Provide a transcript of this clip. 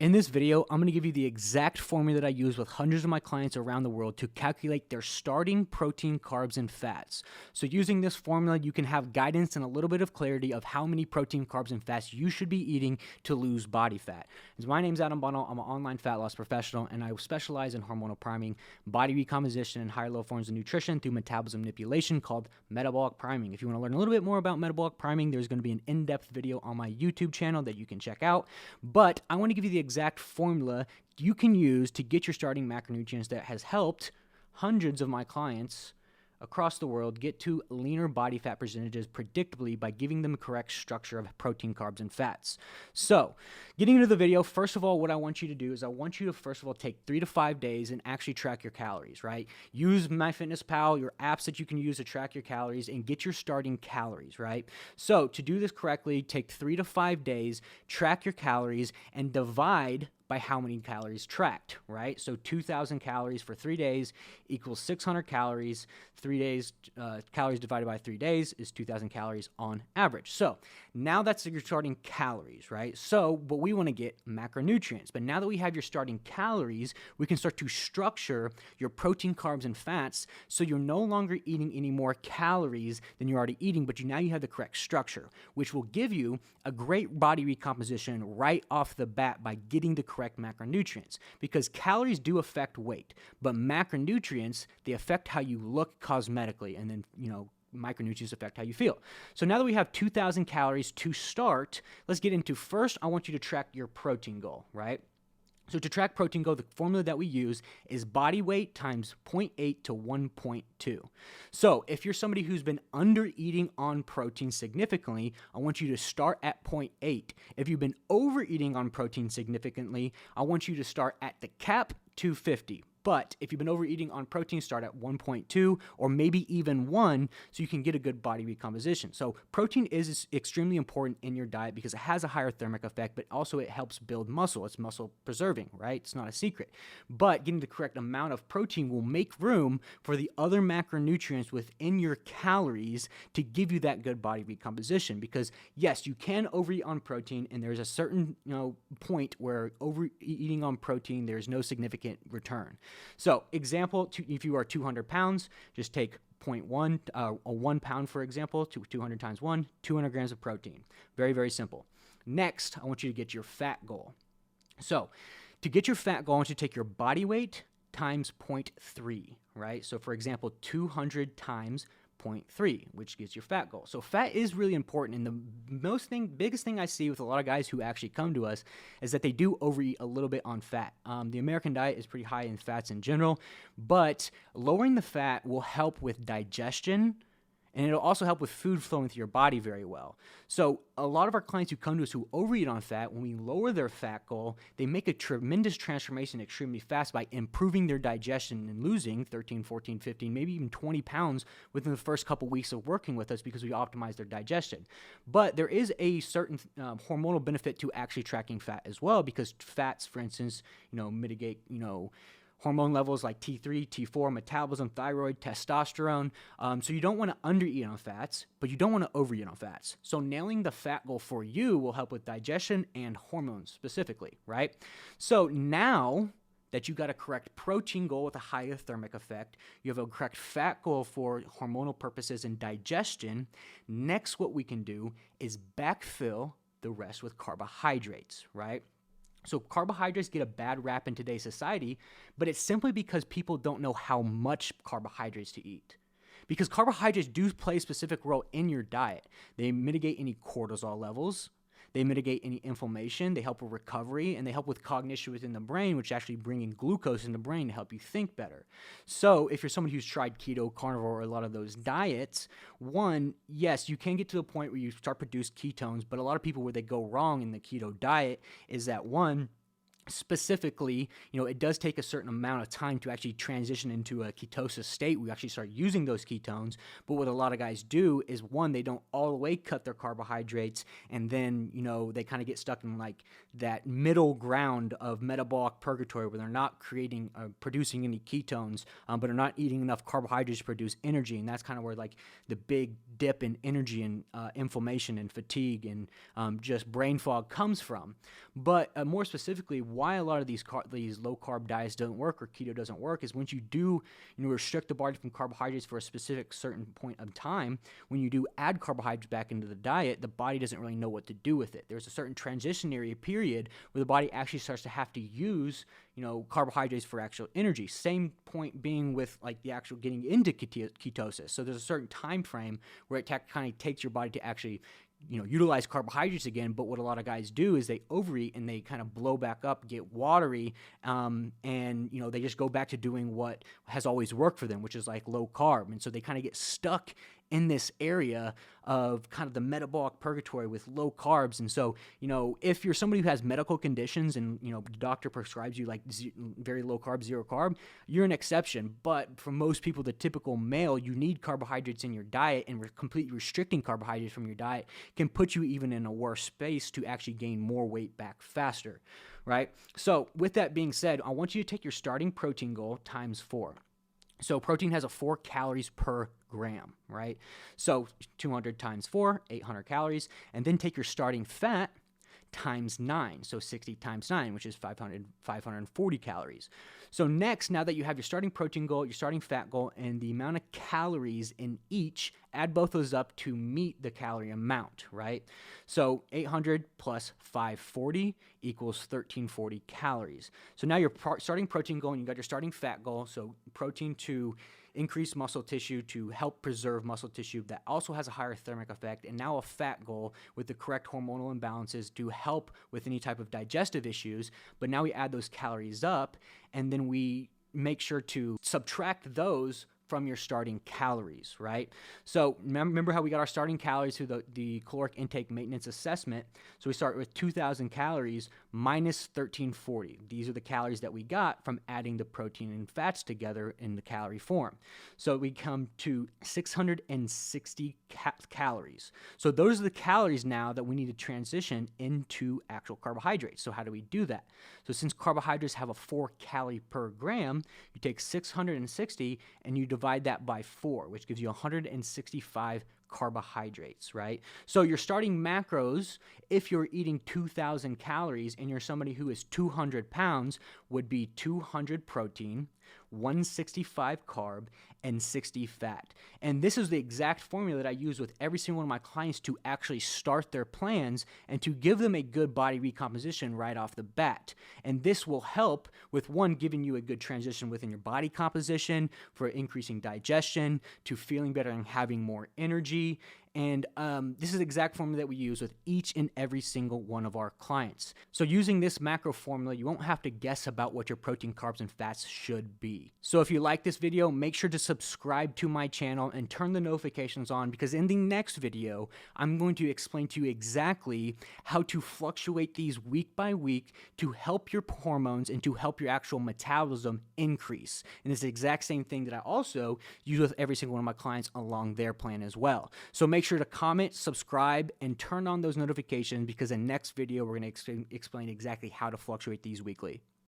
In this video, I'm going to give you the exact formula that I use with hundreds of my clients around the world to calculate their starting protein, carbs, and fats. So using this formula, you can have guidance and a little bit of clarity of how many protein, carbs, and fats you should be eating to lose body fat. My name's Adam Bunnell. I'm an online fat loss professional, and I specialize in hormonal priming, body recomposition, and higher low forms of nutrition through metabolism manipulation called metabolic priming. If you want to learn a little bit more about metabolic priming, there's going to be an in-depth video on my YouTube channel that you can check out. But I want to give you the exact formula you can use to get your starting macronutrients that has helped hundreds of my clients across the world get to leaner body fat percentages predictably by giving them a correct structure of protein, carbs, and fats. So, getting into the video, first of all, what I want you to do is I want you to first of all take 3 to 5 days and actually track your calories, right? Use MyFitnessPal, your apps that you can use to track your calories and get your starting calories, right? So, to do this correctly, take 3 to 5 days, track your calories, and divide by how many calories tracked, right? So 2,000 calories for 3 days equals 600 calories. 3 days, calories divided by 3 days is 2,000 calories on average. So now that's your starting calories, right? But we want to get macronutrients. But now that we have your starting calories, we can start to structure your protein, carbs, and fats so you're no longer eating any more calories than you're already eating, but now you have the correct structure, which will give you a great body recomposition right off the bat by getting the correct macronutrients, because calories do affect weight, but macronutrients, they affect how you look cosmetically, and then, micronutrients affect how you feel. So now that we have 2,000 calories to start, let's get into first, I want you to track your protein goal, right? So to track protein goal, the formula that we use is body weight times 0.8 to 1.2. So if you're somebody who's been under eating on protein significantly, I want you to start at 0.8. If you've been overeating on protein significantly, I want you to start at the cap 250. But if you've been overeating on protein, start at 1.2 or maybe even 1 so you can get a good body recomposition. So protein is extremely important in your diet because it has a higher thermic effect, but also it helps build muscle. It's muscle preserving, right? It's not a secret. But getting the correct amount of protein will make room for the other macronutrients within your calories to give you that good body recomposition. Because yes, you can overeat on protein, and there's a certain point where overeating on protein, there's no significant return. So example, if you are 200 pounds, just take 0.1, 1 pound, for example, 200 times 1, 200 grams of protein. Very, very simple. Next, I want you to get your fat goal. So to get your fat goal, I want you to take your body weight times 0.3, right? So for example, 200 times 0.3, which gives your fat goal. So fat is really important, and the biggest thing I see with a lot of guys who actually come to us is that they do overeat a little bit on fat. The American diet is pretty high in fats in general, but lowering the fat will help with digestion, and it'll also help with food flowing through your body very well. So a lot of our clients who come to us who overeat on fat, when we lower their fat goal, they make a tremendous transformation extremely fast by improving their digestion and losing 13, 14, 15, maybe even 20 pounds within the first couple weeks of working with us because we optimize their digestion. But there is a certain hormonal benefit to actually tracking fat as well, because fats, for instance, mitigate, hormone levels like T3, T4, metabolism, thyroid, testosterone. So you don't want to undereat on fats, but you don't want to overeat on fats. So nailing the fat goal for you will help with digestion and hormones specifically, right? So now that you got a correct protein goal with a higher thermic effect, you have a correct fat goal for hormonal purposes and digestion. Next, what we can do is backfill the rest with carbohydrates, right? So carbohydrates get a bad rap in today's society, but it's simply because people don't know how much carbohydrates to eat. Because carbohydrates do play a specific role in your diet. They mitigate any cortisol levels, they mitigate any inflammation, they help with recovery, and they help with cognition within the brain, which actually bring in glucose in the brain to help you think better. So if you're someone who's tried keto, carnivore, or a lot of those diets, one, yes, you can get to the point where you start produce ketones, but a lot of people where they go wrong in the keto diet is that one, Specifically, it does take a certain amount of time to actually transition into a ketosis state. We actually start using those ketones. But what a lot of guys do is, one, they don't all the way cut their carbohydrates, and then, they kind of get stuck in like that middle ground of metabolic purgatory where they're not producing any ketones, but are not eating enough carbohydrates to produce energy. And that's kind of where like the big dip in energy and inflammation and fatigue and just brain fog comes from. But more specifically, why a lot of these low carb diets don't work or keto doesn't work is once you do restrict the body from carbohydrates for a specific certain point of time, when you do add carbohydrates back into the diet, the body doesn't really know what to do with it. There's a certain transitionary period where the body actually starts to have to use carbohydrates for actual energy. Same point being with like the actual getting into ketosis. So there's a certain time frame where it kind of takes your body to actually utilize carbohydrates again. But what a lot of guys do is they overeat and they kind of blow back up, get watery, and they just go back to doing what has always worked for them, which is like low carb. And so they kind of get stuck in this area of kind of the metabolic purgatory with low carbs. And so, if you're somebody who has medical conditions and, the doctor prescribes you like very low carb, zero carb, you're an exception. But for most people, the typical male, you need carbohydrates in your diet, and completely restricting carbohydrates from your diet can put you even in a worse space to actually gain more weight back faster, right? So with that being said, I want you to take your starting protein goal times 4. So protein has a 4 calories per gram, right? So 200 times 4, 800 calories, and then take your starting fat times 9, so 60 times 9, which is 540 calories. So next, now that you have your starting protein goal, your starting fat goal, and the amount of calories in each, add both those up to meet the calorie amount, right? So 800 plus 540 equals 1340 calories. So now your starting protein goal, and you got your starting fat goal, so protein to increase muscle tissue to help preserve muscle tissue that also has a higher thermic effect, and now a fat goal with the correct hormonal imbalances to help with any type of digestive issues. But now we add those calories up, and then we make sure to subtract those from your starting calories, right? So remember how we got our starting calories through the caloric intake maintenance assessment. So we start with 2,000 calories minus 1,340. These are the calories that we got from adding the protein and fats together in the calorie form. So we come to 660 calories. So those are the calories now that we need to transition into actual carbohydrates. So how do we do that? So since carbohydrates have a 4 calorie per gram, you take 660 and you divide that by 4, which gives you 165 carbohydrates, right? So your starting macros, if you're eating 2,000 calories and you're somebody who is 200 pounds, would be 200 protein, 165 carb, and 60 fat. And this is the exact formula that I use with every single one of my clients to actually start their plans and to give them a good body recomposition right off the bat. And this will help with, one, giving you a good transition within your body composition for increasing digestion, to feeling better and having more energy. And this is the exact formula that we use with each and every single one of our clients. So using this macro formula, you won't have to guess about what your protein, carbs, and fats should be. So if you like this video, make sure to subscribe to my channel and turn the notifications on, because in the next video, I'm going to explain to you exactly how to fluctuate these week by week to help your hormones and to help your actual metabolism increase. And it's the exact same thing that I also use with every single one of my clients along their plan as well. So make sure to comment, subscribe, and turn on those notifications, because in the next video, we're going to explain exactly how to fluctuate these weekly.